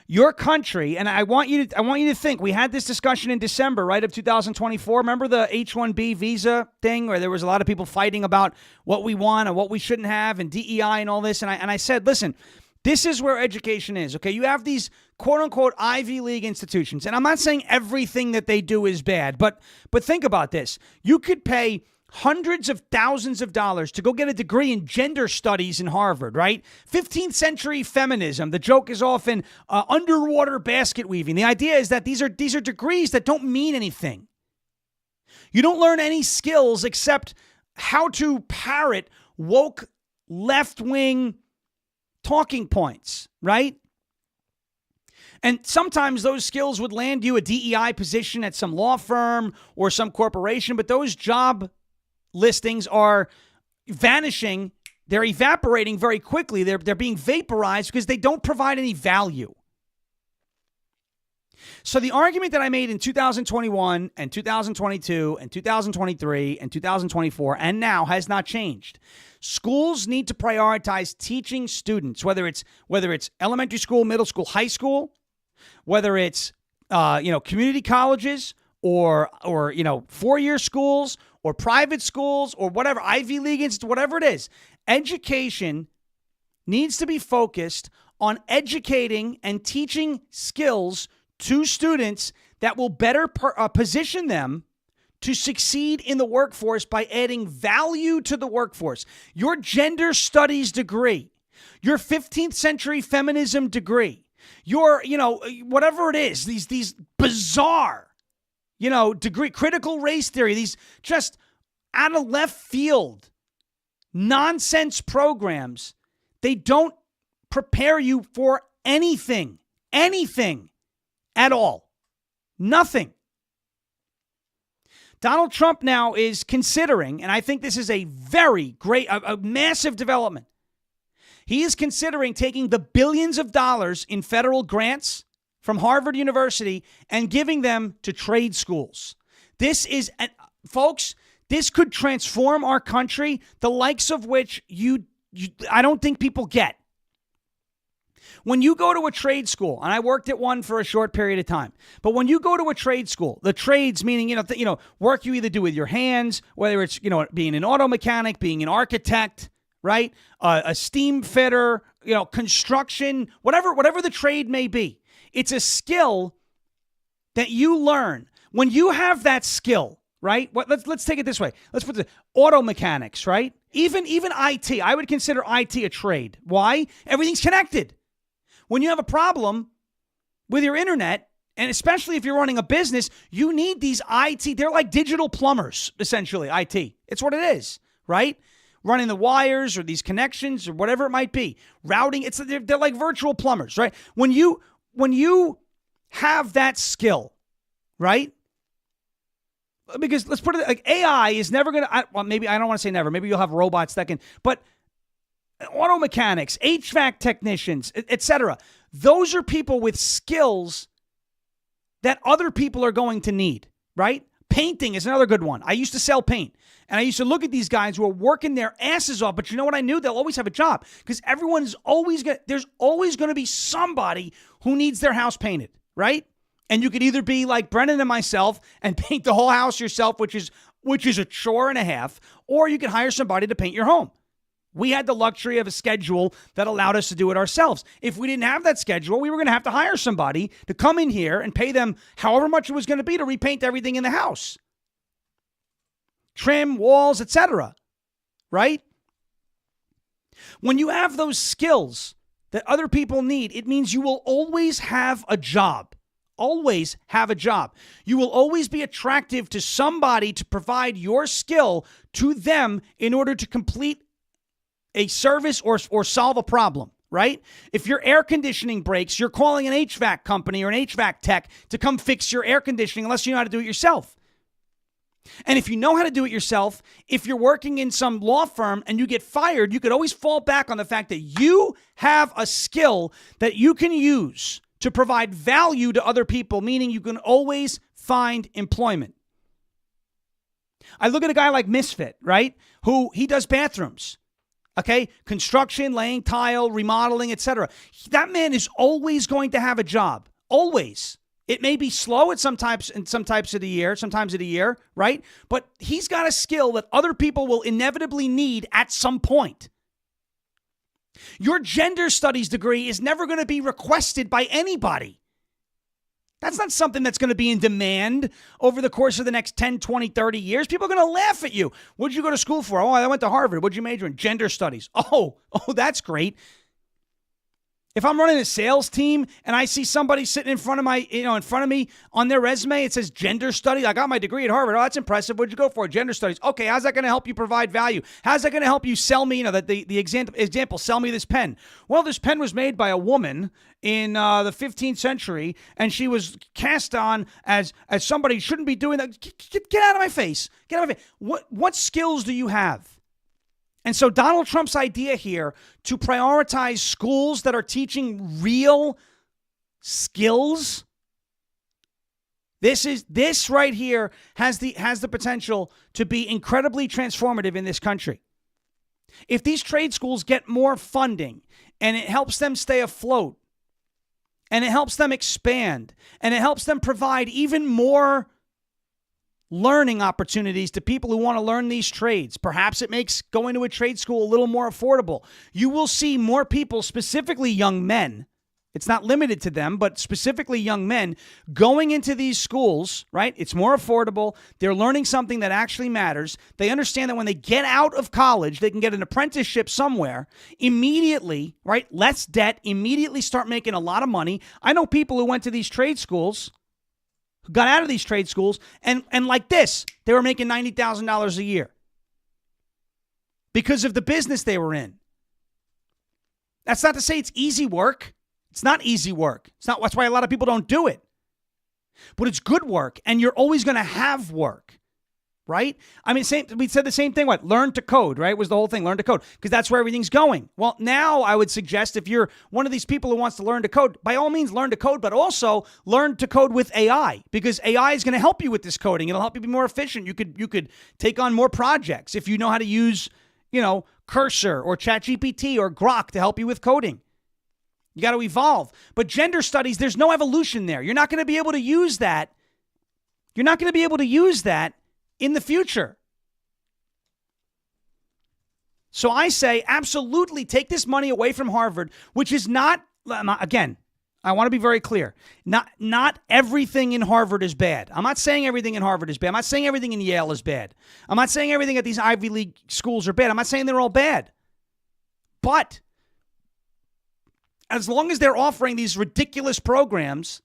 Your country, and I want you to think, we had this discussion in December, right, of 2024. Remember the H-1B visa thing where there was a lot of people fighting about what we want and what we shouldn't have and DEI and all this. And I said, listen, this is where education is, okay? You have these quote-unquote Ivy League institutions, and I'm not saying everything that they do is bad, but think about this. You could pay hundreds of thousands of dollars to go get a degree in gender studies in Harvard, right? 15th century feminism. The joke is often underwater basket weaving. The idea is that these are degrees that don't mean anything. You don't learn any skills except how to parrot woke left-wing talking points, right? And sometimes those skills would land you a DEI position at some law firm or some corporation, but those job listings are vanishing. They're evaporating very quickly. They're being vaporized because they don't provide any value. So the argument that I made in 2021 and 2022 and 2023 and 2024 and now has not changed. Schools need to prioritize teaching students, whether it's elementary school, middle school, high school, whether it's community colleges or 4-year schools or private schools or whatever, Ivy League institute, whatever it is. Education needs to be focused on educating and teaching skills to students that will better position them to succeed in the workforce by adding value to the workforce. Your gender studies degree, your 15th century feminism degree, your, whatever it is, these bizarre, degree, critical race theory, these just out of left field nonsense programs, they don't prepare you for anything at all. Nothing. Donald Trump now is considering, and I think this is a very great, a massive development. He is considering taking the billions of dollars in federal grants from Harvard University and giving them to trade schools. This is, folks, this could transform our country, the likes of which I don't think people get. When you go to a trade school, and I worked at one for a short period of time, but when you go to a trade school, the trades meaning, work you either do with your hands, whether it's, being an auto mechanic, being an architect, right? A steam fitter, construction, whatever the trade may be. It's a skill that you learn. When you have that skill, right? Let's take it this way. Let's put the auto mechanics, right? Even IT, I would consider IT a trade. Why? Everything's connected. When you have a problem with your internet, and especially if you're running a business, you need these IT. They're like digital plumbers, essentially, IT. It's what it is, right? Running the wires or these connections or whatever it might be. Routing, they're like virtual plumbers, right? When you have that skill, right? Because let's put it like AI is never going to, maybe I don't want to say never. Maybe you'll have robots that can, but auto mechanics, HVAC technicians, etc. Those are people with skills that other people are going to need, right? Painting is another good one. I used to sell paint, and I used to look at these guys who are working their asses off, but you know what I knew? They'll always have a job because there's always going to be somebody who needs their house painted, right? And you could either be like Brennan and myself and paint the whole house yourself, which is a chore and a half, or you could hire somebody to paint your home. We had the luxury of a schedule that allowed us to do it ourselves. If we didn't have that schedule, we were going to have to hire somebody to come in here and pay them however much it was going to be to repaint everything in the house. Trim, walls, etc. Right? When you have those skills that other people need, it means you will always have a job. always have a job. You will always be attractive to somebody to provide your skill to them in order to complete a service or solve a problem, right? If your air conditioning breaks, you're calling an HVAC company or an HVAC tech to come fix your air conditioning unless you know how to do it yourself. And if you know how to do it yourself, if you're working in some law firm and you get fired, you could always fall back on the fact that you have a skill that you can use to provide value to other people, meaning you can always find employment. I look at a guy like Misfit, right? Who he does bathrooms, okay? Construction, laying tile, remodeling, etc. That man is always going to have a job, always. It may be slow at sometimes of the year, right? But he's got a skill that other people will inevitably need at some point. Your gender studies degree is never going to be requested by anybody. That's not something that's going to be in demand over the course of the next 10, 20, 30 years. People are going to laugh at you. What'd you go to school for? Oh, I went to Harvard. What'd you major in? Gender studies. Oh, that's great. If I'm running a sales team and I see somebody sitting in front of me on their resume, it says gender studies. I got my degree at Harvard. Oh, that's impressive. What'd you go for? Gender studies. Okay, how's that going to help you provide value? How's that going to help you sell me, the example, sell me this pen? Well, this pen was made by a woman in the 15th century, and she was cast on as somebody who shouldn't be doing that. Get out of my face. Get out of my face. What skills do you have? And so Donald Trump's idea here to prioritize schools that are teaching real skills, this right here has the potential to be incredibly transformative in this country. If these trade schools get more funding and it helps them stay afloat and it helps them expand and it helps them provide even more learning opportunities to people who want to learn these trades. Perhaps it makes going to a trade school a little more affordable. You will see more people, specifically young men, it's not limited to them, but specifically young men, going into these schools, right? It's more affordable. They're learning something that actually matters. They understand that when they get out of college, they can get an apprenticeship somewhere immediately, right? Less debt, immediately start making a lot of money. I know people who went to these trade schools, got out of these trade schools, and like this, they were making $90,000 a year because of the business they were in. That's not to say it's easy work. It's not easy work. That's why a lot of people don't do it. But it's good work, and you're always going to have work, right? I mean, we said the same thing, learn to code, right? Was the whole thing, learn to code, because that's where everything's going. Well, now I would suggest if you're one of these people who wants to learn to code, by all means, learn to code, but also learn to code with AI, because AI is going to help you with this coding. It'll help you be more efficient. You could take on more projects if you know how to use, Cursor or ChatGPT or Grok to help you with coding. You got to evolve. But gender studies, there's no evolution there. You're not going to be able to use that. You're not going to be able to use that in the future. So I say absolutely take this money away from Harvard, which is not, again, I want to be very clear. Not everything in Harvard is bad. I'm not saying everything in Harvard is bad. I'm not saying everything in Yale is bad. I'm not saying everything at these Ivy League schools are bad. I'm not saying they're all bad. But as long as they're offering these ridiculous programs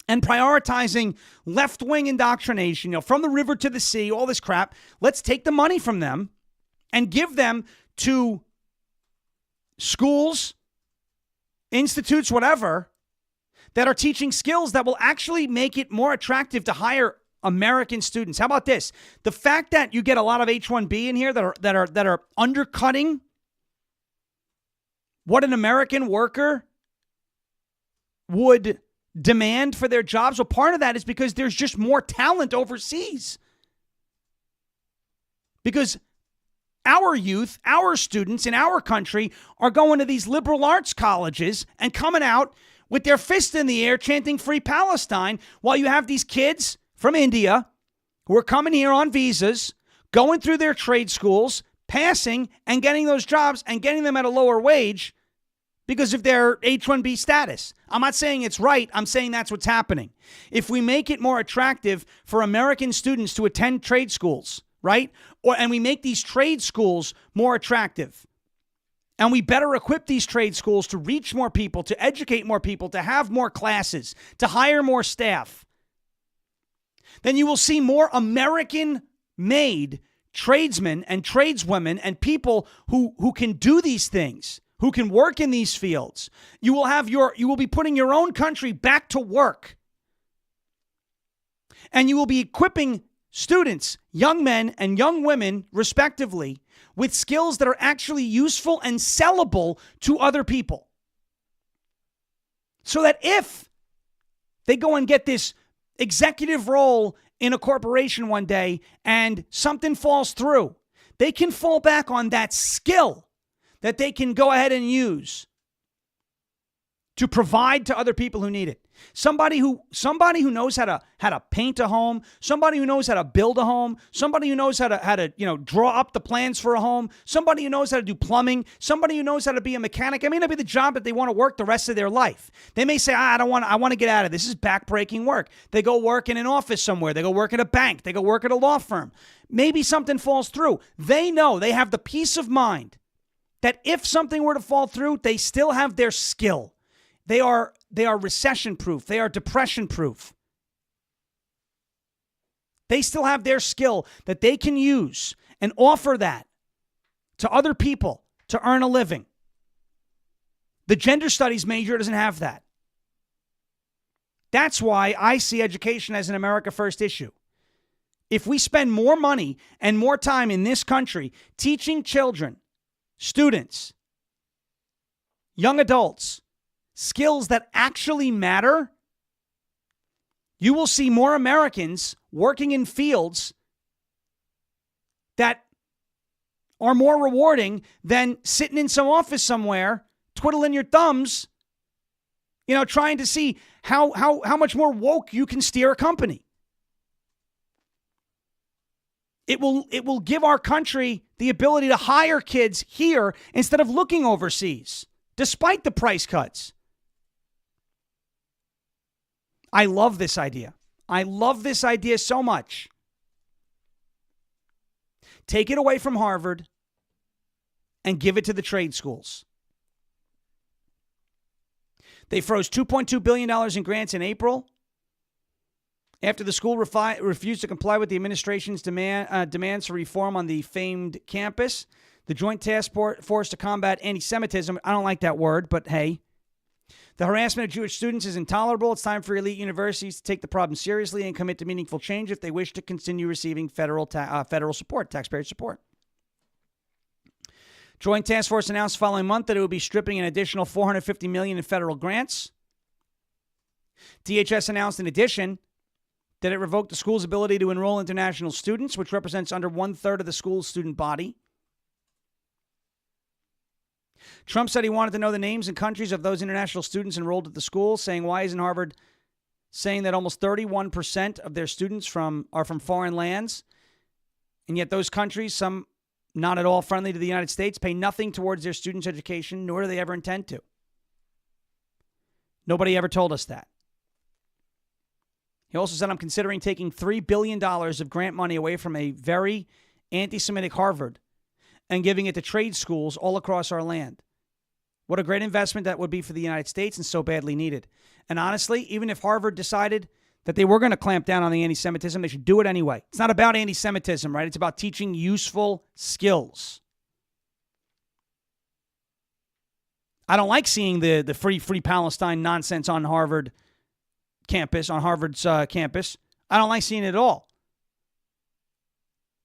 and prioritizing left-wing indoctrination, from the river to the sea, all this crap, let's take the money from them and give them to schools, institutes, whatever, that are teaching skills that will actually make it more attractive to hire American students. How about this? The fact that you get a lot of H-1B in here that are undercutting what an American worker would demand for their jobs. Well, part of that is because there's just more talent overseas. Because our youth, our students in our country are going to these liberal arts colleges and coming out with their fist in the air chanting Free Palestine, while you have these kids from India who are coming here on visas, going through their trade schools, passing and getting those jobs and getting them at a lower wage because of their H-1B status. I'm not saying it's right. I'm saying that's what's happening. If we make it more attractive for American students to attend trade schools, right? And we make these trade schools more attractive, And we better equip these trade schools to reach more people, to educate more people, to have more classes, to hire more staff. Then you will see more American-made tradesmen and tradeswomen and people who can do these things, who can work in these fields. You will be putting your own country back to work. And you will be equipping students, young men and young women, respectively, with skills that are actually useful and sellable to other people. So that if they go and get this executive role in a corporation one day and something falls through, they can fall back on that skill that they can go ahead and use to provide to other people who need it. Somebody who knows how to paint a home, somebody who knows how to build a home, somebody who knows how to draw up the plans for a home, somebody who knows how to do plumbing, somebody who knows how to be a mechanic. It may not be the job that they want to work the rest of their life. They may say, I want to get out of this. This is backbreaking work. They go work in an office somewhere. They go work at a bank. They go work at a law firm. Maybe something falls through. They know, they have the peace of mind that if something were to fall through, they still have their skill. They are recession-proof. They are depression-proof. They still have their skill that they can use and offer that to other people to earn a living. The gender studies major doesn't have that. That's why I see education as an America First issue. If we spend more money and more time in this country teaching children, students, young adults, skills that actually matter, you will see more Americans working in fields that are more rewarding than sitting in some office somewhere, twiddling your thumbs, trying to see how much more woke you can steer a company. It will give our country the ability to hire kids here instead of looking overseas, despite the price cuts. I love this idea. I love this idea so much. Take it away from Harvard and give it to the trade schools. They froze $2.2 billion in grants in April after the school refused to comply with the administration's demands for reform on the famed campus. The Joint Task Force to Combat Anti-Semitism, I don't like that word, but hey. The harassment of Jewish students is intolerable. It's time for elite universities to take the problem seriously and commit to meaningful change if they wish to continue receiving federal support, taxpayer support. Joint Task Force announced the following month that it would be stripping an additional $450 million in federal grants. DHS announced in addition that it revoked the school's ability to enroll international students, which represents under 1/3 of the school's student body. Trump said he wanted to know the names and countries of those international students enrolled at the school, saying, why isn't Harvard saying that almost 31% of their students are from foreign lands, and yet those countries, some not at all friendly to the United States, pay nothing towards their students' education, nor do they ever intend to. Nobody ever told us that. He also said, I'm considering taking $3 billion of grant money away from a very anti-Semitic Harvard and giving it to trade schools all across our land. What a great investment that would be for the United States and so badly needed. And honestly, even if Harvard decided that they were going to clamp down on the anti-Semitism, they should do it anyway. It's not about anti-Semitism, right? It's about teaching useful skills. I don't like seeing the free Palestine nonsense on Harvard campus, on Harvard's campus. I don't like seeing it at all.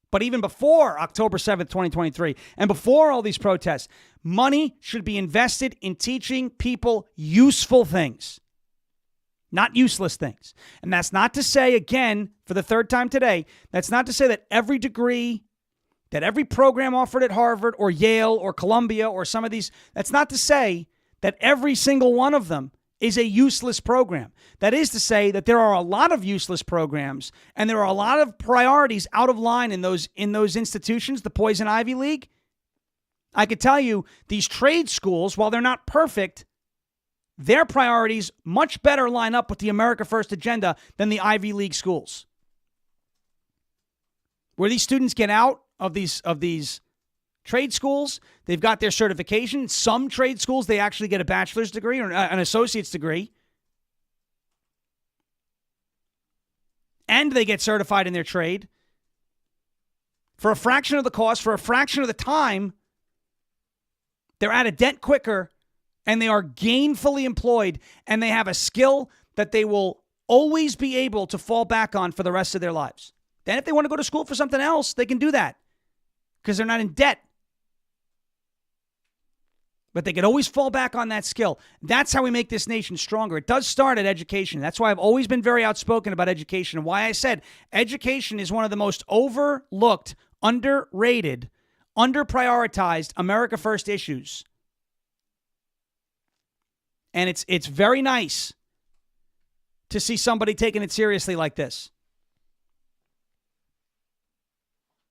But even before October 7th, 2023, and before all these protests, money should be invested in teaching people useful things, not useless things. And that's not to say, again, for the third time today, that's not to say that every degree, that every program offered at Harvard or Yale or Columbia or some of these, that's not to say that every single one of them is a useless program. That is to say that there are a lot of useless programs and there are a lot of priorities out of line in those institutions, the Poison Ivy League. I could tell you these trade schools, while they're not perfect, their priorities much better line up with the America First agenda than the Ivy League schools. Where these students get out of these Trade schools, they've got their certification. Some trade schools, they actually get a bachelor's degree or an associate's degree. And they get certified in their trade. For a fraction of the cost, for a fraction of the time, they're out of debt quicker, and they are gainfully employed, and they have a skill that they will always be able to fall back on for the rest of their lives. Then if they want to go to school for something else, they can do that because they're not in debt. But they can always fall back on that skill. That's how we make this nation stronger. It does start at education. That's why I've always been very outspoken about education and why I said education is one of the most overlooked, underrated, underprioritized America First issues. And it's very nice to see somebody taking it seriously like this.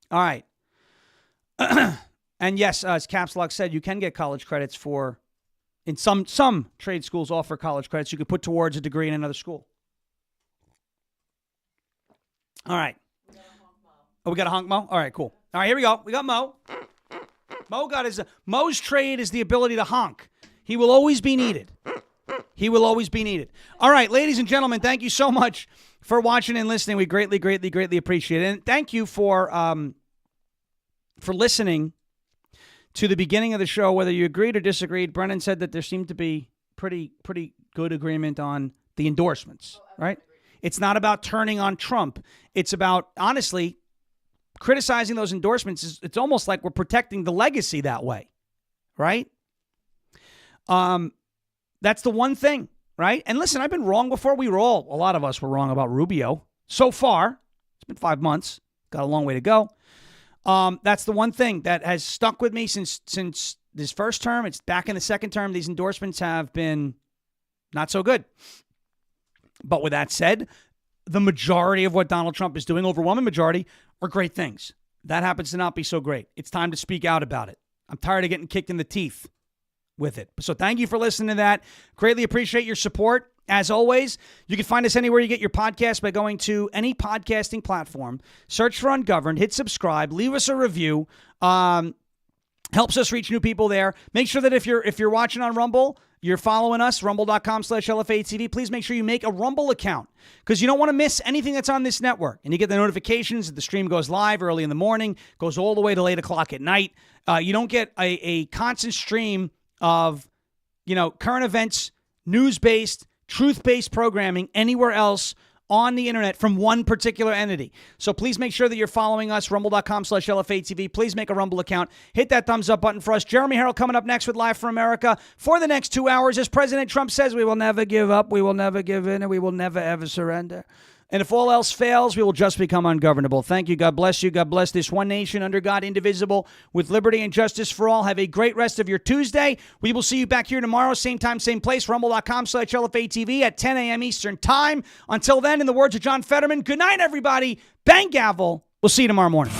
All right. And yes, as Caps Lock said, you can get college credits in some trade schools offer college credits you could put towards a degree in another school. All right. We got a honk Mo? All right, cool. All right, here we go. We got Mo. Mo's trade is the ability to honk. He will always be needed. He will always be needed. All right, ladies and gentlemen, thank you so much for watching and listening. We greatly, greatly, greatly appreciate it. And thank you for listening to the beginning of the show. Whether you agreed or disagreed, Brennan said that there seemed to be pretty good agreement on the endorsements, right? It's not about turning on Trump. It's about, honestly, criticizing those endorsements. It's almost like we're protecting the legacy that way, right? That's the one thing, right? And listen, I've been wrong before. A lot of us were wrong about Rubio. So far, it's been 5 months. Got a long way to go. That's the one thing that has stuck with me since this first term. It's back in the second term. These endorsements have been not so good. But with that said, the majority of what Donald Trump is doing, overwhelming majority, are great things. That happens to not be so great. It's time to speak out about it. I'm tired of getting kicked in the teeth with it. So thank you for listening to that. Greatly appreciate your support. As always, you can find us anywhere you get your podcast by going to any podcasting platform. Search for Ungoverned, hit subscribe, leave us a review. Helps us reach new people there. Make sure that if you're watching on Rumble, you're following us, rumble.com/LFA TV. Please make sure you make a Rumble account because you don't want to miss anything that's on this network. And you get the notifications that the stream goes live early in the morning, goes all the way to 8 o'clock at night. You don't get a constant stream of, current events, news-based, truth-based programming anywhere else on the internet from one particular entity. So please make sure that you're following us, rumble.com/LFA TV. Please make a Rumble account. Hit that thumbs up button for us. Jeremy Harrell coming up next with Live for America for the next 2 hours. As President Trump says, we will never give up, we will never give in, and we will never, ever surrender. And if all else fails, we will just become ungovernable. Thank you. God bless you. God bless this one nation under God, indivisible, with liberty and justice for all. Have a great rest of your Tuesday. We will see you back here tomorrow, same time, same place, rumble.com/LFA TV at 10 a.m. Eastern Time. Until then, in the words of John Fetterman, good night, everybody. Bang gavel. We'll see you tomorrow morning.